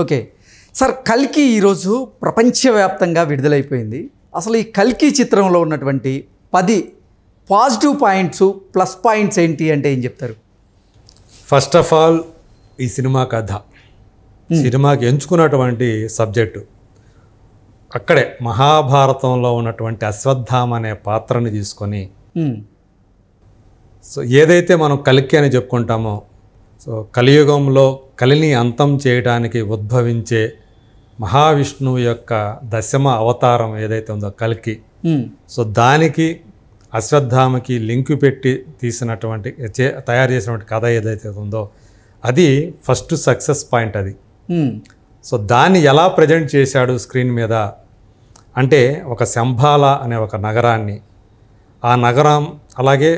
Okay sir, కల్కి ఈరోజు ప్రపంచవ్యాప్తంగా విడుదలైపోయింది. అసలు ఈ కల్కి చిత్రంలో ఉన్నటువంటి 10 పాజిటివ్ పాయింట్స్, ప్లస్ పాయింట్స్ ఏంటి అంటే ఏం చెప్తారు? ఫస్ట్ ఆఫ్ ఆల్ ఈ సినిమా కథ, సినిమాకి ఎంచుకున్నటువంటి సబ్జెక్టు అక్కడే మహాభారతంలో ఉన్నటువంటి అశ్వత్థామ అనే పాత్రని తీసుకొని, సో ఏదైతే మనం కల్కి అని చెప్పుకుంటామో, సో కలియుగంలో కలిని అంతం చేయడానికి ఉద్భవించే మహావిష్ణువు యొక్క దశమ అవతారం ఏదైతే ఉందో కల్కి, సో దానికి అశ్వత్థామకి లింకు పెట్టి తీసినటువంటి తయారు చేసినటువంటి కథ ఏదైతే ఉందో అది ఫస్ట్ సక్సెస్ పాయింట్ అది. సో దాన్ని ఎలా ప్రజెంట్ చేశాడు స్క్రీన్ మీద అంటే, ఒక శంబాల అనే ఒక నగరాన్ని, ఆ నగరం అలాగే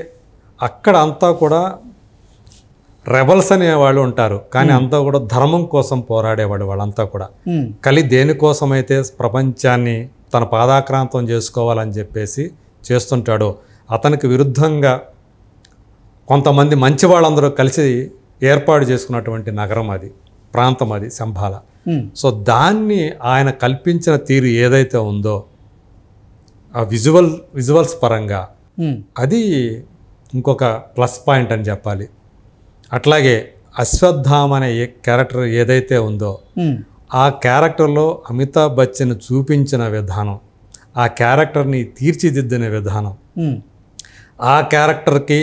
అక్కడ అంతా కూడా రెబల్స్ అనేవాళ్ళు ఉంటారు, కానీ అంతా కూడా ధర్మం కోసం పోరాడేవాడు. వాళ్ళంతా కూడా కలి దేనికోసమైతే ప్రపంచాన్ని తన పాదాక్రాంతం చేసుకోవాలని చెప్పేసి చేస్తుంటాడో అతనికి విరుద్ధంగా కొంతమంది మంచి వాళ్ళందరూ కలిసి ఏర్పాటు చేసుకున్నటువంటి నగరం అది, ప్రాంతం అది శంబాల. సో దాన్ని ఆయన కల్పించిన తీరు ఏదైతే ఉందో ఆ విజువల్స్ పరంగా అది ఇంకొక ప్లస్ పాయింట్ అని చెప్పాలి. అట్లాగే అశ్వత్థామ అనే క్యారెక్టర్ ఏదైతే ఉందో ఆ క్యారెక్టర్లో అమితాబ్ బచ్చన్ చూపించిన విధానం, ఆ క్యారెక్టర్ని తీర్చిదిద్దిన విధానం, ఆ క్యారెక్టర్కి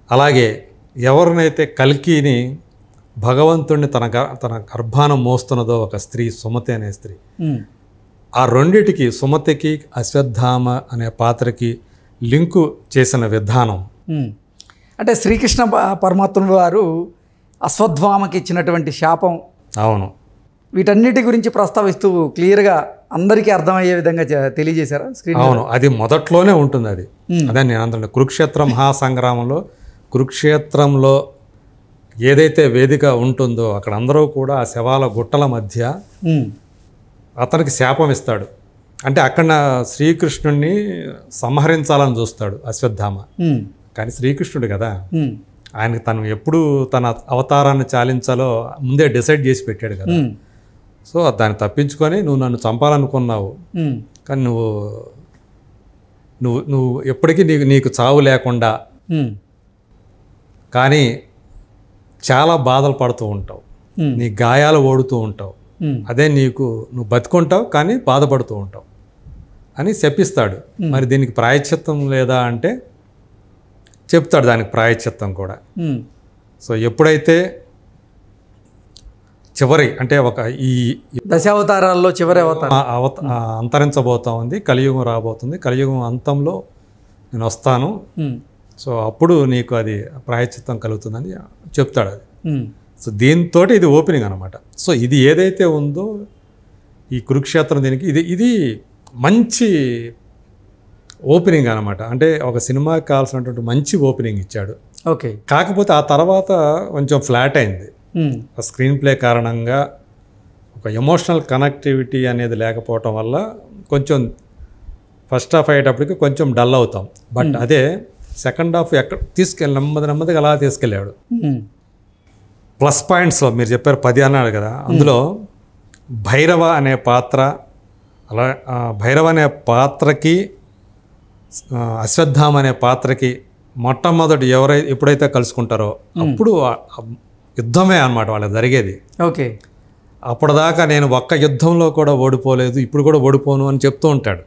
అలాగే ఎవరినైతే కల్కిని భగవంతుడిని తన గర్భాన మోస్తున్నదో ఒక స్త్రీ, సుమతి అనే స్త్రీ, ఆ రెండిటికి సుమతికి అశ్వత్థామ అనే పాత్రకి లింకు చేసిన విధానం. అంటే శ్రీకృష్ణ పరమాత్ముడు వారు అశ్వత్థామకి ఇచ్చినటువంటి శాపం, అవును, వీటన్నిటి గురించి ప్రస్తావిస్తూ క్లియర్గా అందరికీ అర్థమయ్యే విధంగా తెలియజేశారా స్క్రీన్? అవును, అది మొదట్లోనే ఉంటుంది. అదే నేను అంటున్నా, కురుక్షేత్ర మహాసంగ్రామంలో కురుక్షేత్రంలో ఏదైతే వేదిక ఉంటుందో అక్కడ అందరూ కూడా ఆ శవాల గుట్టల మధ్య అతనికి శాపం ఇస్తాడు. అంటే అక్కడ శ్రీకృష్ణుడిని సంహరించాలని చూస్తాడు అశ్వత్థామ, కానీ శ్రీకృష్ణుడు కదా, ఆయనకి తను ఎప్పుడు తన అవతారాన్ని చాలించాలో ముందే డిసైడ్ చేసి పెట్టాడు కదా. సో దాన్ని తప్పించుకొని నువ్వు నన్ను చంపాలనుకున్నావు, కానీ నువ్వు నువ్వు నువ్వు ఎప్పటికీ నీకు చావు లేకుండా కానీ చాలా బాధలు పడుతూ ఉంటావు, నీ గాయాలు ఓడుతూ ఉంటావు, అదే నువ్వు బతుకుంటావు కానీ బాధపడుతూ ఉంటావు అని శపిస్తాడు. మరి దీనికి ప్రాయశ్చిత్తం లేదా అంటే చెప్తాడు దానికి ప్రాయశ్చిత్తం కూడా. సో ఎప్పుడైతే చివరి అంటే ఒక ఈ దశావతారాల్లో చివరి అవతారం అంతరించబోతా ఉంది, కలియుగం రాబోతుంది, కలియుగం అంతంలో నేను వస్తాను, సో అప్పుడు నీకు అది ప్రాయశ్చిత్తం కలుగుతుందని చెప్తాడు అది. సో దీంతో ఇది ఓపెనింగ్ అనమాట. సో ఇది ఏదైతే ఉందో ఈ కురుక్షేత్రం దీనికి ఇది మంచి ఓపెనింగ్ అనమాట. అంటే ఒక సినిమాకి కావాల్సినటువంటి మంచి ఓపెనింగ్ ఇచ్చాడు. ఓకే, కాకపోతే ఆ తర్వాత కొంచెం ఫ్లాట్ అయింది. ఆ స్క్రీన్ ప్లే కారణంగా ఒక ఎమోషనల్ కనెక్టివిటీ అనేది లేకపోవటం వల్ల కొంచెం ఫస్ట్ హాఫ్ అయ్యేటప్పటికి కొంచెం డల్ అవుతాం. బట్ అదే సెకండ్ హాఫ్ ఎక్కడ నెమ్మదిగా అలా తీసుకెళ్ళాడు. ప్లస్ పాయింట్స్లో మీరు చెప్పారు 10 అన్నాడు కదా, అందులో భైరవ అనే పాత్ర, అలా భైరవ అనే పాత్రకి అశ్వత్థామ అనే పాత్రకి మొట్టమొదటి ఎప్పుడైతే కలుసుకుంటారో అప్పుడు యుద్ధమే అన్నమాట వాళ్ళకి జరిగేది. ఓకే, అప్పటిదాకా నేను ఒక్క యుద్ధంలో కూడా ఓడిపోలేదు, ఇప్పుడు కూడా ఓడిపోను అని చెప్తూ ఉంటాడు.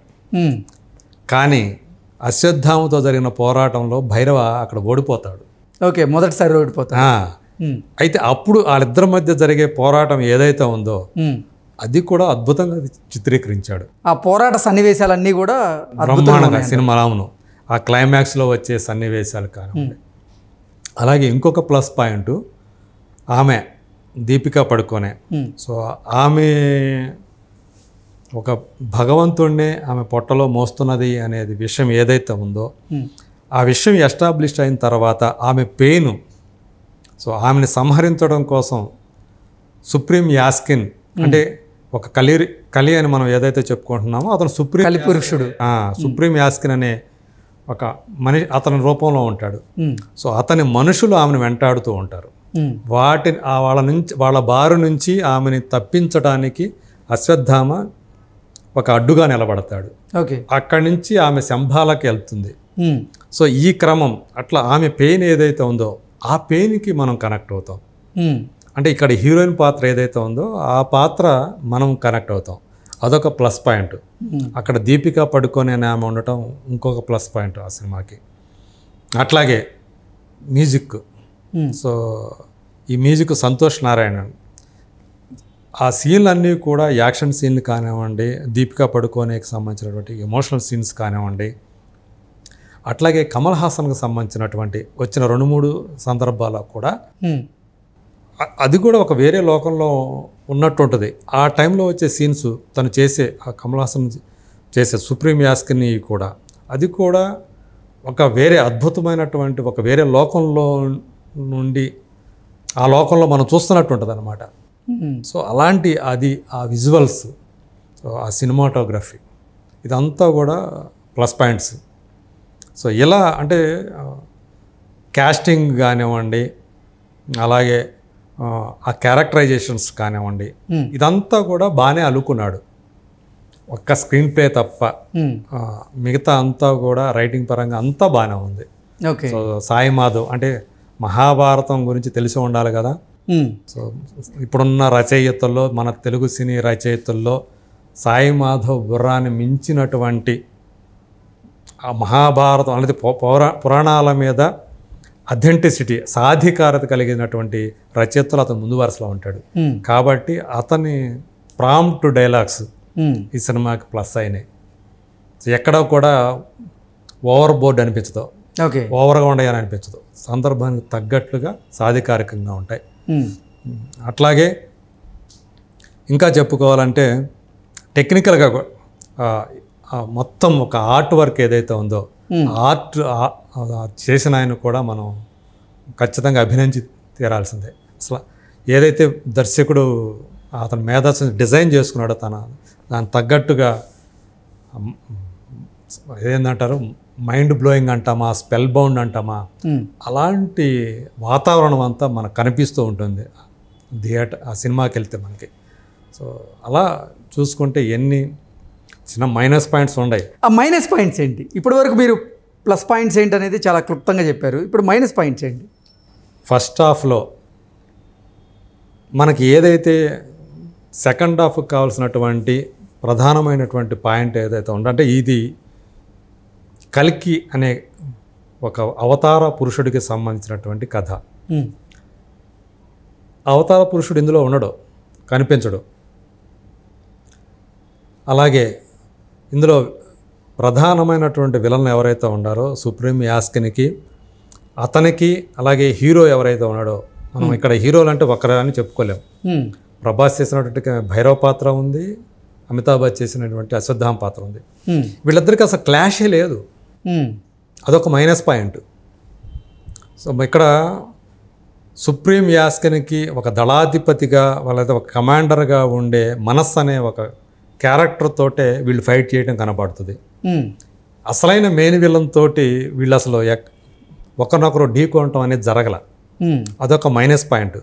కానీ అశ్వత్థామతో జరిగిన పోరాటంలో భైరవ అక్కడ ఓడిపోతాడు. ఓకే, మొదటిసారి ఓడిపోతాడు. అయితే అప్పుడు వాళ్ళిద్దరి మధ్య జరిగే పోరాటం ఏదైతే ఉందో అది కూడా అద్భుతంగా చిత్రీకరించాడు. ఆ పోరాట సన్నివేశాలన్నీ కూడా బ్రహ్మాండంగా సినిమాలో ఆ క్లైమాక్స్లో వచ్చే సన్నివేశాలు కానివ్వండి. అలాగే ఇంకొక ప్లస్ పాయింట్ ఆమె దీపికా పడుకోనే. సో ఆమె ఒక భగవంతుడినే ఆమె పొట్టలో మోస్తున్నది అనేది విషయం ఏదైతే ఉందో ఆ విషయం ఎస్టాబ్లిష్ అయిన తర్వాత ఆమె పెయిన్, సో ఆమెను సంహరించడం కోసం సుప్రీం యాస్కిన్ అంటే ఒక కలి అని మనం ఏదైతే చెప్పుకుంటున్నామో అతను పురుషుడు సుప్రీం యాస్కిన్ అనే ఒక అతని రూపంలో ఉంటాడు. సో అతని మనుషులు ఆమెను వెంటాడుతూ ఉంటారు. వాళ్ళ బారు నుంచి ఆమెని తప్పించడానికి అశ్వత్థామ ఒక అడ్డుగా నిలబడతాడు. ఓకే. అక్కడి నుంచి ఆమె శంభాలకి వెళ్తుంది. సో ఈ క్రమం అట్లా ఆమె పెయిన్ ఏదైతే ఉందో ఆ పెయిన్కి మనం కనెక్ట్ అవుతాం. అంటే ఇక్కడ హీరోయిన్ పాత్ర ఏదైతే ఉందో ఆ పాత్ర మనం కనెక్ట్ అవుతాం. అదొక ప్లస్ పాయింట్. అక్కడ దీపికా పడుకొని అనే ఆమె ఉండటం ఇంకొక ప్లస్ పాయింట్ ఆ సినిమాకి. అట్లాగే మ్యూజిక్. సో ఈ మ్యూజిక్ సంతోష్ నారాయణన్. ఆ సీన్లన్నీ కూడా యాక్షన్ సీన్లు కానివ్వండి, దీపికా పడుకోనేకి సంబంధించినటువంటి ఎమోషనల్ సీన్స్ కానివ్వండి, అట్లాగే కమల్ హాసన్కి సంబంధించినటువంటి వచ్చిన 2-3 సందర్భాల్లో కూడా అది కూడా ఒక వేరే లోకంలో ఉన్నట్టు ఉంటుంది. ఆ టైంలో వచ్చే సీన్స్ తను చేసే ఆ కమల్ హాసన్ చేసే సుప్రీం యాస్కిని కూడా అది కూడా ఒక వేరే అద్భుతమైనటువంటి ఒక వేరే లోకంలో నుండి ఆ లోకంలో మనం చూస్తున్నట్టు ఉంటుంది అన్నమాట. సో అలాంటి అది ఆ విజువల్స్, ఆ సినిమాటోగ్రఫీ ఇదంతా కూడా ప్లస్ పాయింట్స్. సో ఇలా అంటే క్యాస్టింగ్ కానివ్వండి, అలాగే ఆ క్యారెక్టరైజేషన్స్ కానివ్వండి, ఇదంతా కూడా బాగానే అల్లుకున్నాడు. ఒక్క స్క్రీన్ ప్లే తప్ప మిగతా అంతా కూడా రైటింగ్ పరంగా అంతా బాగానే ఉంది. సో సాయి మాధవ్ అంటే మహాభారతం గురించి తెలిసి ఉండాలి కదా. సో ఇప్పుడున్న రచయితల్లో, మన తెలుగు సినీ రచయితల్లో సాయి మాధవ్ బుర్రాని మించినటువంటి ఆ మహాభారతం అనేది పురాణాల మీద అథెంటిసిటీ, సాధికారత కలిగినటువంటి రచయితలు అతను ముందు వరుసలో ఉంటాడు. కాబట్టి అతని ప్రాంప్ట్ డైలాగ్స్ ఈ సినిమాకి ప్లస్ అయినాయి. ఎక్కడా కూడా ఓవర్ బోర్డ్ అనిపించదు, ఓవర్గా ఉండయని అనిపించదు. సందర్భానికి తగ్గట్లుగా సాధికారికంగా ఉంటాయి. అట్లాగే ఇంకా చెప్పుకోవాలంటే టెక్నికల్గా మొత్తం ఒక ఆర్ట్ వర్క్ ఏదైతే ఉందో ఆర్ట్ చేసిన ఆయన కూడా మనం ఖచ్చితంగా అభినందించి తీరాల్సిందే. అసలు ఏదైతే దర్శకుడు అతని మేధస్సుని డిజైన్ చేసుకున్నాడో దానికి తగ్గట్టుగా ఏదేంటంటారు మైండ్ బ్లోయింగ్ అంటామా, స్పెల్ బౌండ్ అంటామా, అలాంటి వాతావరణం అంతా మనకు కనిపిస్తూ ఉంటుంది థియేటర్ ఆ సినిమాకి వెళ్తే మనకి. సో అలా చూసుకుంటే ఎన్ని చిన్న మైనస్ పాయింట్స్ ఉన్నాయి. ఆ మైనస్ పాయింట్స్ ఏంటి? ఇప్పటి వరకు మీరు ప్లస్ పాయింట్స్ ఏంటి అనేది చాలా క్లుప్తంగా చెప్పారు. ఇప్పుడు మైనస్ పాయింట్స్ ఏంటి? ఫస్ట్ హాఫ్లో మనకి ఏదైతే సెకండ్ హాఫ్కి కావాల్సినటువంటి ప్రధానమైనటువంటి పాయింట్ ఏదైతే ఉందో, అంటే ఇది కల్కి అనే ఒక అవతార పురుషుడికి సంబంధించినటువంటి కథ. అవతార పురుషుడు ఇందులో ఉండడు, కనిపించడు. అలాగే ఇందులో ప్రధానమైనటువంటి విలన్ ఎవరైతే ఉన్నారో సుప్రీం యాస్కినికి, అతనికి, అలాగే హీరో ఎవరైతే ఉన్నాడో, మనం ఇక్కడ హీరోలు అంటే ఒకరే అని చెప్పుకోలేము. ప్రభాస్ చేసినటువంటి భైరవ పాత్ర ఉంది, అమితాబ్ బచ్చన్ చేసినటువంటి అశ్వత్థామ పాత్ర ఉంది. వీళ్ళిద్దరికి అసలు క్లాషే లేదు. అదొక మైనస్ పాయింట్. సో ఇక్కడ సుప్రీం యాస్కినికి ఒక దళాధిపతిగా లేదా ఒక కమాండర్గా ఉండే మనస్సు అనే ఒక క్యారెక్టర్ తోటే వీళ్ళు ఫైట్ చేయడం కనబడుతుంది. అసలైన మెయిన్ విలన్ తోటి వీళ్ళు అసలు ఒకరినొకరు ఢీ కొనటం అనేది జరగల. అదొక మైనస్ పాయింట్.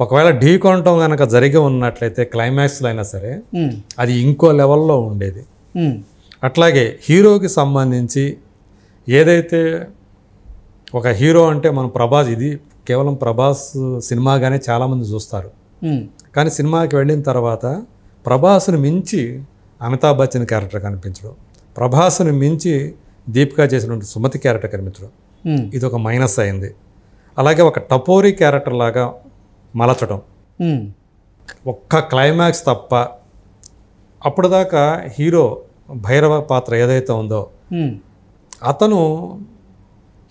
ఒకవేళ ఢీ కొనటం కనుక జరిగి ఉన్నట్లయితే క్లైమాక్స్లో అయినా సరే అది ఇంకో లెవెల్లో ఉండేది. అట్లాగే హీరోకి సంబంధించి ఏదైతే ఒక హీరో అంటే మనం ప్రభాస్, ఇది కేవలం ప్రభాస్ సినిమాగానే చాలామంది చూస్తారు. కానీ సినిమాకి వెళ్ళిన తర్వాత ప్రభాస్ని మించి అమితాబ్ బచ్చన్ క్యారెక్టర్ కనిపించడం, ప్రభాస్ని మించి దీపికా చేసినటువంటి సుమతి క్యారెక్టర్ కనిపించడం, ఇది ఒక మైనస్ అయింది. అలాగే ఒక టపోరీ క్యారెక్టర్ లాగా మలచడం, ఒక్క క్లైమాక్స్ తప్ప అప్పుడు దాకా హీరో భైరవ పాత్ర ఏదైతే ఉందో అతను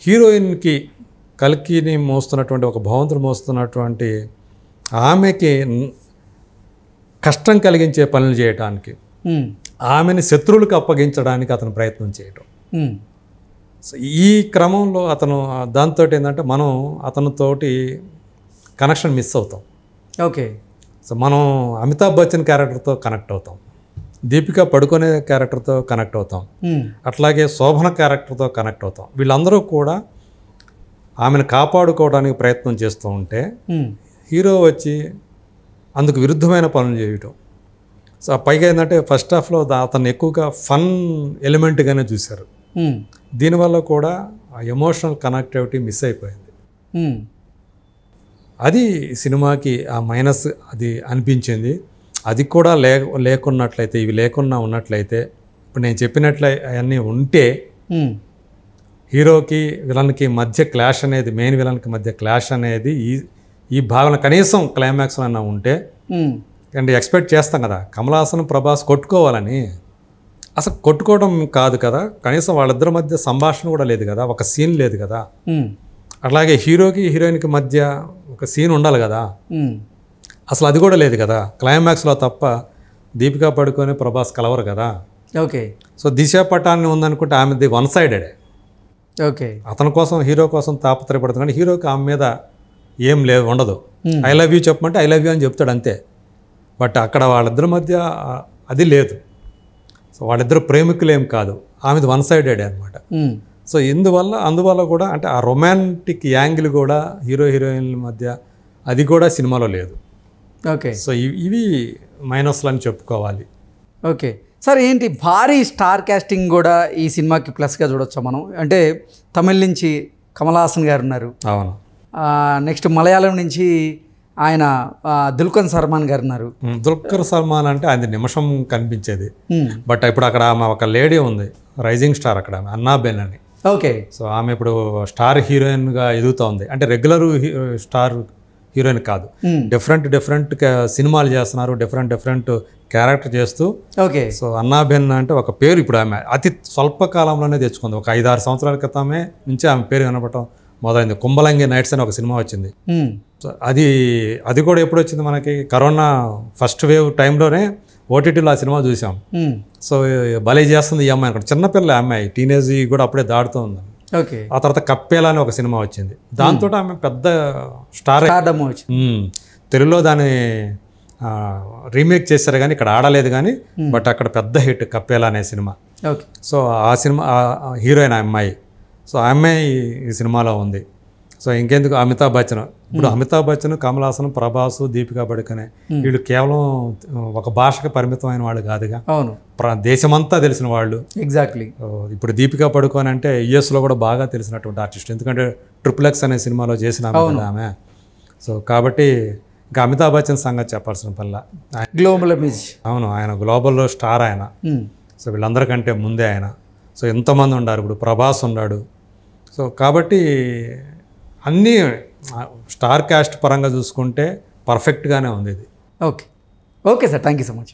హీరోయిన్కి కల్కిని మోస్తున్నటువంటి ఒక భవంతుని మోస్తున్నటువంటి ఆమెకి కష్టం కలిగించే పనులు చేయటానికి, ఆమెని శత్రువులకు అప్పగించడానికి అతను ప్రయత్నం చేయటం. సో ఈ క్రమంలో అతను దాంతో ఏంటంటే మనం అతనితోటి కనెక్షన్ మిస్ అవుతాం. ఓకే. సో మనం అమితాబ్ బచ్చన్ క్యారెక్టర్తో కనెక్ట్ అవుతాం, దీపికా పడుకునే క్యారెక్టర్తో కనెక్ట్ అవుతాం, అట్లాగే శోభన క్యారెక్టర్తో కనెక్ట్ అవుతాం. వీళ్ళందరూ కూడా ఆమెను కాపాడుకోవడానికి ప్రయత్నం చేస్తూ ఉంటే హీరో వచ్చి అందుకు విరుద్ధమైన పనులు చేయటం. సో పైగా ఏంటంటే ఫస్ట్ హాఫ్లో అతను ఎక్కువగా ఫన్ ఎలిమెంట్గానే చూశారు. దీనివల్ల కూడా ఆ ఎమోషనల్ కనెక్టివిటీ మిస్ అయిపోయింది. అది సినిమాకి ఆ మైనస్ అది అనిపించింది. అది కూడా లేకున్నట్లయితే, ఇవి లేకున్నా ఉన్నట్లయితే, ఇప్పుడు నేను చెప్పినట్లే అవన్నీ ఉంటే హీరోకి విలన్కి మధ్య క్లాష్ అనేది, మెయిన్ విలన్కి మధ్య క్లాష్ అనేది ఈ భావన కనీసం క్లైమాక్స్లో అన్నా ఉంటే, అంటే ఎక్స్పెక్ట్ చేస్తాం కదా కమల్ హాసన్ ప్రభాస్ కొట్టుకోవాలని. అసలు కొట్టుకోవడం కాదు కదా, కనీసం వాళ్ళిద్దరి మధ్య సంభాషణ కూడా లేదు కదా, ఒక సీన్ లేదు కదా. అట్లాగే హీరోకి హీరోయిన్కి మధ్య ఒక సీన్ ఉండాలి కదా, అసలు అది కూడా లేదు కదా. క్లైమాక్స్లో తప్ప దీపికా పడుకొని ప్రభాస్ కలవరు కదా. ఓకే. సో దిశ పటాన్ని ఉందనుకుంటే ఆమెది వన్ సైడెడ్. ఓకే. అతని కోసం హీరో కోసం తాపత్రయపడుతుంది కానీ హీరోకి ఆమె మీద ఏం ఉండదు. ఐ లవ్ యూ చెప్పమంటే ఐ లవ్ యూ అని చెప్తాడు అంతే. బట్ అక్కడ వాళ్ళిద్దరి మధ్య అది లేదు. సో వాళ్ళిద్దరు ప్రేమికులు ఏం కాదు, ఆమెది వన్ సైడెడ్ అనమాట. సో అందువల్ల కూడా అంటే ఆ రొమాంటిక్ యాంగిల్ కూడా హీరో హీరోయిన్ల మధ్య అది కూడా సినిమాలో లేదు. ఓకే. సో ఇవి మైనస్లు అని చెప్పుకోవాలి. ఓకే సార్, ఏంటి భారీ స్టార్ కాస్టింగ్ కూడా ఈ సినిమాకి ప్లస్గా చూడొచ్చా మనం? అంటే తమిళ నుంచి కమల్ హాసన్ గారు ఉన్నారు. అవును. నెక్స్ట్ మలయాళం నుంచి ఆయన దుల్కర్ సల్మాన్ గారు ఉన్నారు. దుల్కర్ సల్మాన్ అంటే ఆయన నిమిషం కనిపించేది. బట్ ఇప్పుడు అక్కడ ఆమె ఒక లేడీ ఉంది, రైజింగ్ స్టార్ అక్కడ, అన్నాబెన్ అని. ఓకే. సో ఆమె ఇప్పుడు స్టార్ హీరోయిన్గా ఎదుగుతోంది. అంటే రెగ్యులర్ స్టార్ హీరోయిన్ కాదు, డిఫరెంట్ సినిమాలు చేస్తున్నారు, డిఫరెంట్ క్యారెక్టర్ చేస్తూ. ఓకే. సో అన్నాబెన్ అంటే ఒక పేరు ఇప్పుడు ఆమె అతి స్వల్ప కాలంలోనే తెచ్చుకుంది. ఒక 5-6 సంవత్సరాల క్రితమే నుంచి ఆమె పేరు వినపడటం మొదలైంది. కుంభలంగి నైట్స్ అని ఒక సినిమా వచ్చింది. సో అది కూడా ఎప్పుడు వచ్చింది మనకి, కరోనా ఫస్ట్ వేవ్ టైంలోనే ఓటీటీలో ఆ సినిమా చూసాం. సో భలే చేస్తుంది ఈ అమ్మాయి అనుకుంటా, చిన్నపిల్ల అమ్మాయి, టీనేజ్ కూడా అప్పుడే దాడుతూ ఉంది. ఓకే. ఆ తర్వాత కప్పేలా అని ఒక సినిమా వచ్చింది, దాంతో ఆమె పెద్ద స్టార్. తెలుగులో దాన్ని రీమేక్ చేశారు కానీ ఇక్కడ ఆడలేదు కానీ, బట్ అక్కడ పెద్ద హిట్ కప్పేలా అనే సినిమా. సో ఆ సినిమా హీరోయిన్ ఆ అమ్మాయి. సో ఆ అమ్మాయి ఈ సినిమాలో ఉంది. సో ఇంకెందుకు అమితాబ్ బచ్చన్, ఇప్పుడు అమితాబ్ బచ్చన్, కమల్ హాసన్, ప్రభాస్, దీపికా పడుకొనే వీళ్ళు కేవలం ఒక భాషకు పరిమితమైన వాళ్ళు కాదుగా, దేశమంతా తెలిసిన వాళ్ళు. ఎగ్జాక్ట్లీ. ఇప్పుడు దీపికా పడుకోని అంటే యుఎస్లో కూడా బాగా తెలిసినటువంటి ఆర్టిస్ట్, ఎందుకంటే XXX అనే సినిమాలో చేసిన ఆమె. సో కాబట్టి ఇంకా అమితాబ్ బచ్చన్ సంగతి చెప్పాల్సిన పనిలా, గ్లోబల్ ఇమేజ్. అవును, ఆయన గ్లోబల్లో స్టార్ ఆయన. సో వీళ్ళందరికంటే ముందే ఆయన. సో ఎంతోమంది ఉన్నారు, ఇప్పుడు ప్రభాస్ ఉన్నాడు. సో కాబట్టి అన్నీ స్టార్ కాస్ట్ పరంగా చూసుకుంటే పర్ఫెక్ట్గానే ఉంది ఇది. Okay sir, thank you so much.